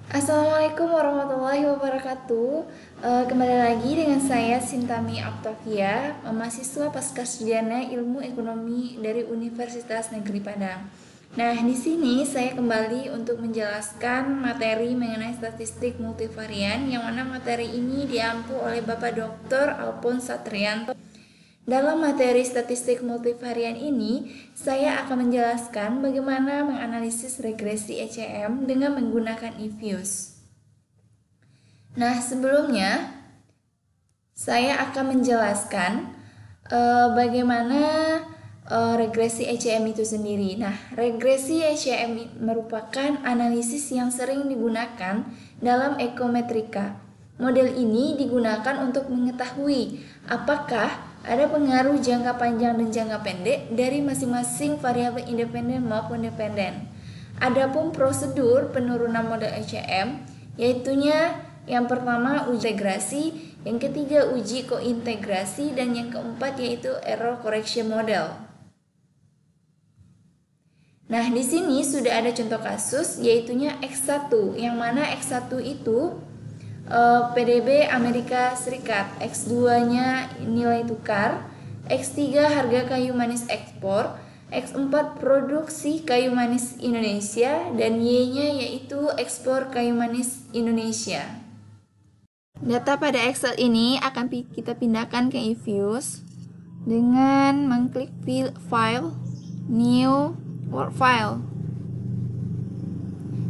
Assalamualaikum warahmatullahi wabarakatuh. Kembali lagi dengan saya Sintami Octavia, mahasiswa Pascasarjana Ilmu Ekonomi dari Universitas Negeri Padang. Nah, di sini saya kembali untuk menjelaskan materi mengenai statistik multivarian, yang mana materi ini diampu oleh Bapak Dr. Alphonse Satrianto. Dalam materi statistik multivarian ini, saya akan menjelaskan bagaimana menganalisis regresi ECM dengan menggunakan eViews. Nah, sebelumnya saya akan menjelaskan bagaimana regresi ECM itu sendiri. Nah, regresi ECM merupakan analisis yang sering digunakan dalam ekometrika. Model ini digunakan untuk mengetahui apakah ada pengaruh jangka panjang dan jangka pendek dari masing-masing variabel independen maupun dependen. Adapun prosedur penurunan model ECM, yaitunya yang pertama uji integrasi, yang ketiga uji kointegrasi, dan yang keempat yaitu error correction model. Nah, di sini sudah ada contoh kasus, yaitunya X1, yang mana X1 itu PDB Amerika Serikat, X2-nya nilai tukar, X3 harga kayu manis ekspor, X4 produksi kayu manis Indonesia, dan Y-nya yaitu ekspor kayu manis Indonesia. Data pada Excel ini akan kita pindahkan ke eViews dengan mengklik File, New, Work File.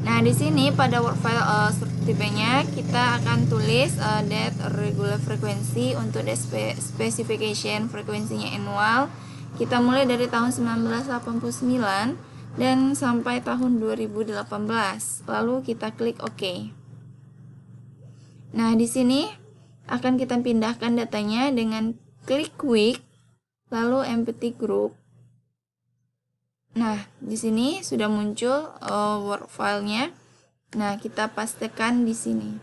Nah, di sini pada work file tipenya kita akan tulis date regular frequency untuk specification frekuensinya annual. Kita mulai dari tahun 1989 dan sampai tahun 2018. Lalu kita klik OK. Nah, di sini akan kita pindahkan datanya dengan klik Quick, lalu Empty Group. Nah, di sini sudah muncul work file-nya. Nah, kita pastikan di sini.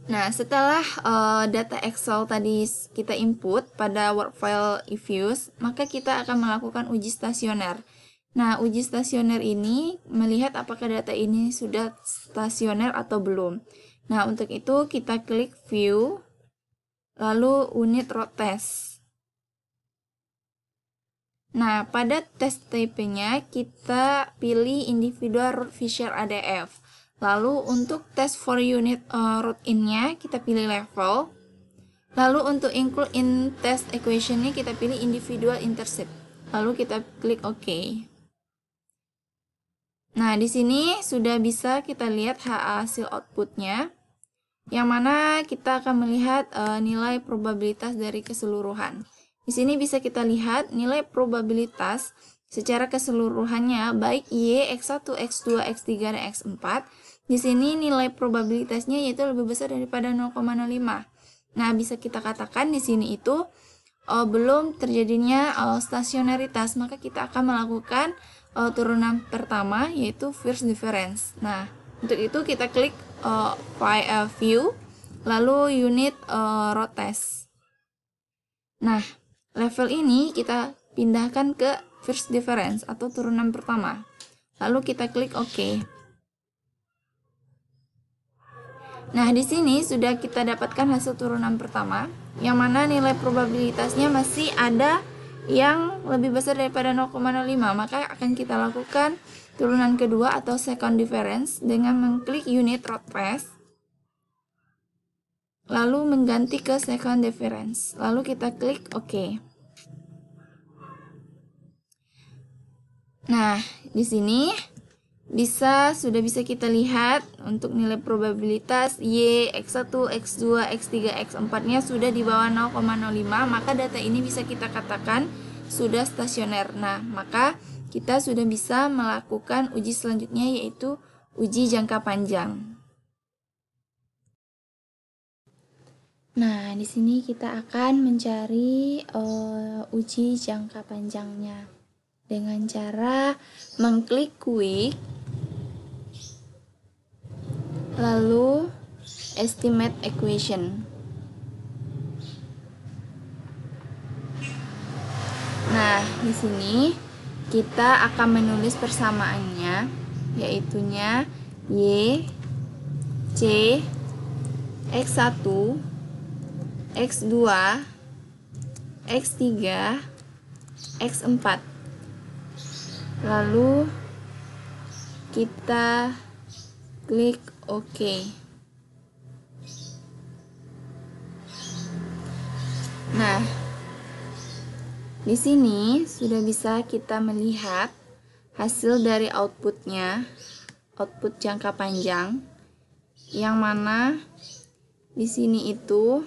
Nah, setelah data Excel tadi kita input pada work file eViews, maka kita akan melakukan uji stasioner. Nah, uji stasioner ini melihat apakah data ini sudah stasioner atau belum. Nah, untuk itu kita klik View, lalu unit root test. Nah, pada tes TP-nya kita pilih individual root Fisher ADF. Lalu untuk tes for unit root in-nya kita pilih level. Lalu untuk include in test equation-nya kita pilih individual intercept. Lalu kita klik OK. Nah, di sini sudah bisa kita lihat hasil output-nya, yang mana kita akan melihat nilai probabilitas dari keseluruhan. Di sini bisa kita lihat nilai probabilitas secara keseluruhannya, baik Y, X1, X2, X3, dan X4. Di sini nilai probabilitasnya yaitu lebih besar daripada 0,05. Nah, bisa kita katakan di sini itu belum terjadinya stasionaritas, maka kita akan melakukan turunan pertama yaitu first difference. Nah, untuk itu kita klik View, lalu unit root test. Nah, level ini kita pindahkan ke first difference atau turunan pertama. Lalu kita klik OK. Nah, di sini sudah kita dapatkan hasil turunan pertama, yang mana nilai probabilitasnya masih ada yang lebih besar daripada 0,05, maka akan kita lakukan turunan kedua atau second difference dengan mengklik unit root test, lalu mengganti ke second difference, lalu kita klik OK. Nah, di sini sudah bisa kita lihat untuk nilai probabilitas Y, X1, X2, X3, X4-nya sudah di bawah 0,05, maka data ini bisa kita katakan sudah stasioner. Nah, maka kita sudah bisa melakukan uji selanjutnya yaitu uji jangka panjang. Nah, di sini kita akan mencari uji jangka panjangnya dengan cara mengklik Quick, lalu Estimate Equation. Nah, di sini kita akan menulis persamaannya, yaitunya Y, C, X1, X2, X3, X4. Lalu kita klik OK. Nah, di sini sudah bisa kita melihat hasil dari outputnya, output jangka panjang, yang mana di sini itu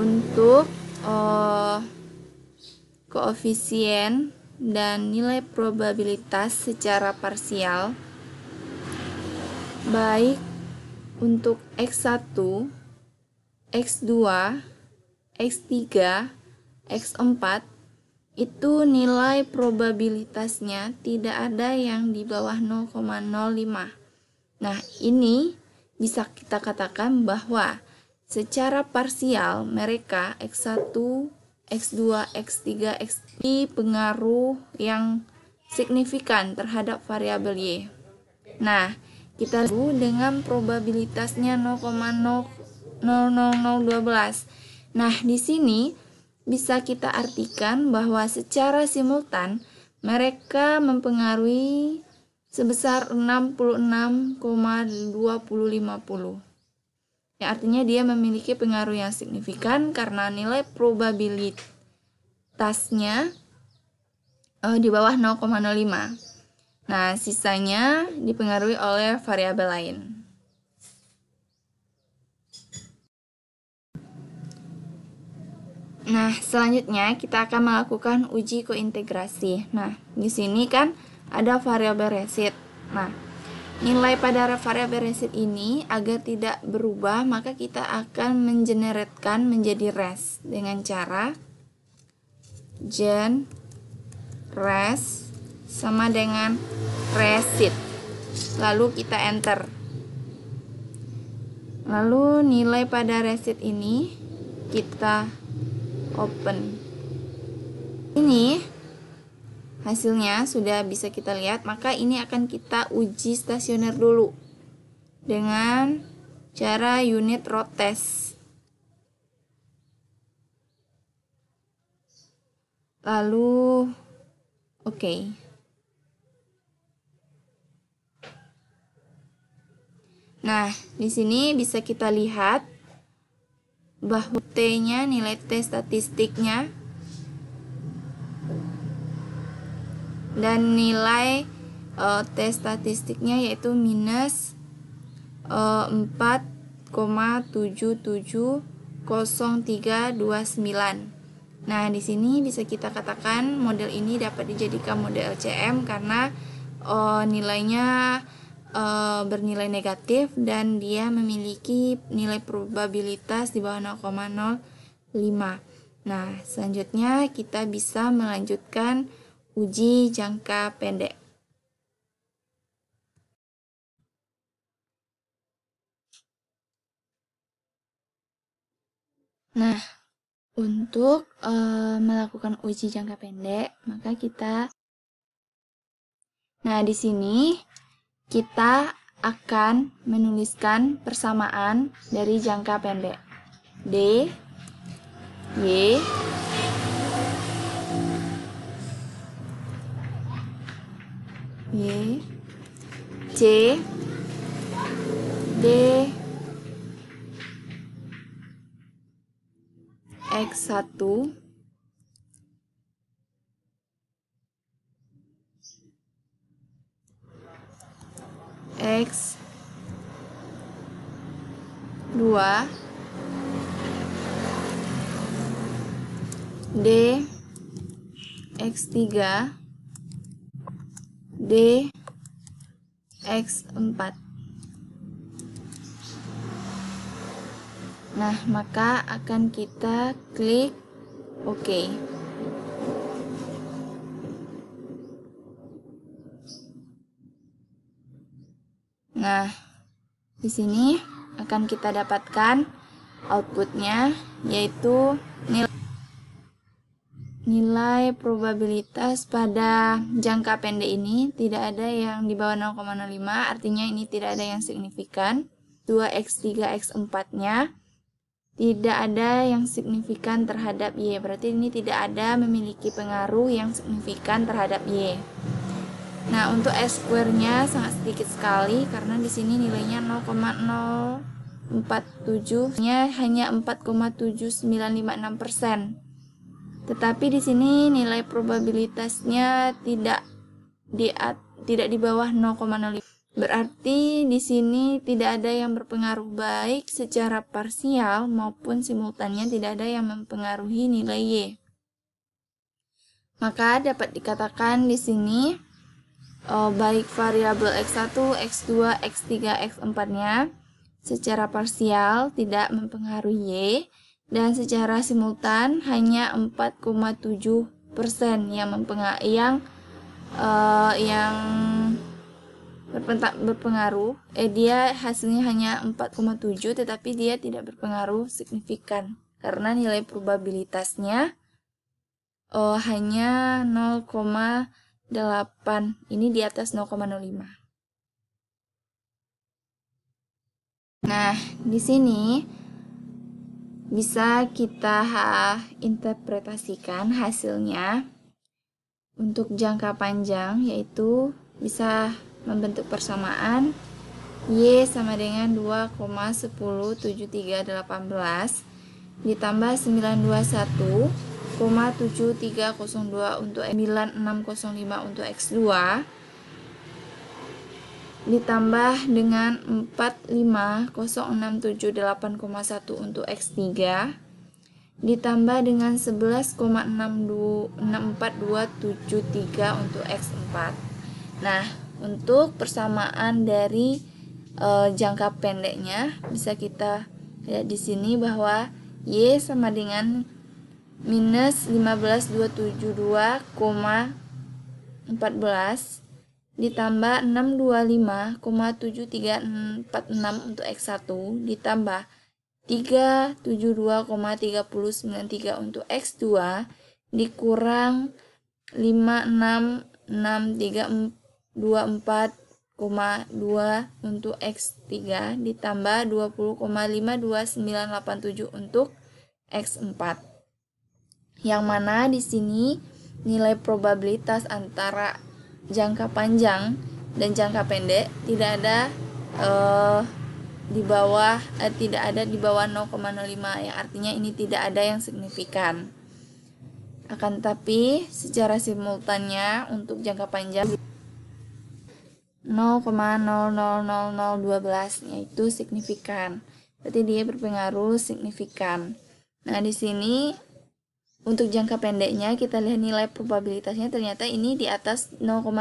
untuk koefisien dan nilai probabilitas secara parsial, baik untuk X1, X2, X3, X4 itu nilai probabilitasnya tidak ada yang di bawah 0,05. Nah, ini bisa kita katakan bahwa secara parsial mereka X1, X2, X3, X3 pengaruh yang signifikan terhadap variabel Y. Nah, kita lihat dengan probabilitasnya 0,00012. Nah, di sini bisa kita artikan bahwa secara simultan mereka mempengaruhi sebesar 66,2050. Ya, artinya dia memiliki pengaruh yang signifikan karena nilai probabilitasnya di bawah 0,05. Nah, sisanya dipengaruhi oleh variabel lain. Nah, selanjutnya kita akan melakukan uji kointegrasi. Nah, di sini kan ada variabel resid. Nah, nilai pada variabel resid ini agar tidak berubah, maka kita akan mengeneratkan menjadi res dengan cara gen res sama dengan resid. Lalu kita enter. Lalu nilai pada resid ini kita open. Ini hasilnya sudah bisa kita lihat, maka ini akan kita uji stasioner dulu dengan cara unit root test. Lalu oke. Nah, di sini bisa kita lihat bahwa T-nya, nilai T statistiknya, dan nilai T statistiknya yaitu minus 4,770329. Nah, di sini bisa kita katakan model ini dapat dijadikan model LCM karena nilainya bernilai negatif dan dia memiliki nilai probabilitas di bawah 0,05. Nah, selanjutnya kita bisa melanjutkan uji jangka pendek. Nah, untuk melakukan uji jangka pendek, maka di sini kita akan menuliskan persamaan dari jangka pendek. D, Y, C, D, X1, X2, D, X3, D, X4. Nah, maka akan kita klik OK. Nah, di sini akan kita dapatkan outputnya, yaitu nilai probabilitas pada jangka pendek ini tidak ada yang di bawah 0,05, artinya ini tidak ada yang signifikan. 2x, 3x, 4-nya tidak ada yang signifikan terhadap Y, berarti ini tidak ada memiliki pengaruh yang signifikan terhadap Y. Nah, untuk S square-nya sangat sedikit sekali karena di sini nilainya 0,047-nya hanya 4,7956%. Tetapi di sini nilai probabilitasnya tidak di bawah 0,05. Berarti di sini tidak ada yang berpengaruh baik secara parsial maupun simultannya, tidak ada yang mempengaruhi nilai Y. Maka dapat dikatakan di sini baik variabel X1, X2, X3, X4-nya secara parsial tidak mempengaruhi Y, dan secara simultan hanya 4,7% yang berpengaruh. Dia hasilnya hanya 4,7, tetapi dia tidak berpengaruh signifikan karena nilai probabilitasnya hanya 0,8. Ini di atas 0,05. Nah, di sini bisa kita interpretasikan hasilnya untuk jangka panjang, yaitu bisa membentuk persamaan Y sama dengan 2,107318 ditambah 921,7302 untuk 9605 untuk X2 ditambah dengan 4506781 untuk X3 ditambah dengan 11,64273 untuk X4. Nah, untuk persamaan dari jangka pendeknya bisa kita lihat di sini bahwa Y sama dengan minus 15272,14 ditambah 625,7346 untuk X1 ditambah 372,3093 untuk X2 dikurang 56624,2 untuk X3 ditambah 20,52987 untuk X4. Yang mana di sini nilai probabilitas antara jangka panjang dan jangka pendek tidak ada di bawah 0,05, yang artinya ini tidak ada yang signifikan. Akan tetapi secara simultannya untuk jangka panjang 0,000012 yaitu signifikan. Berarti dia berpengaruh signifikan. Nah, di sini untuk jangka pendeknya kita lihat nilai probabilitasnya ternyata ini di atas 0,05,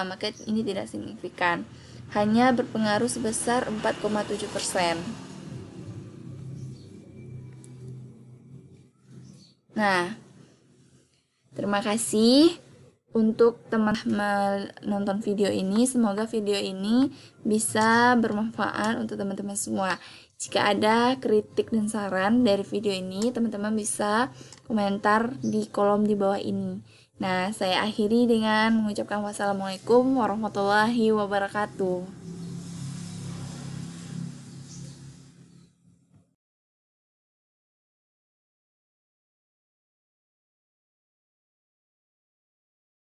maka ini tidak signifikan. Hanya berpengaruh sebesar 4,7%. Nah, terima kasih untuk teman-teman menonton video ini. Semoga video ini bisa bermanfaat untuk teman-teman semua. Jika ada kritik dan saran dari video ini, teman-teman bisa komentar di kolom di bawah ini. Nah, saya akhiri dengan mengucapkan wassalamualaikum warahmatullahi wabarakatuh.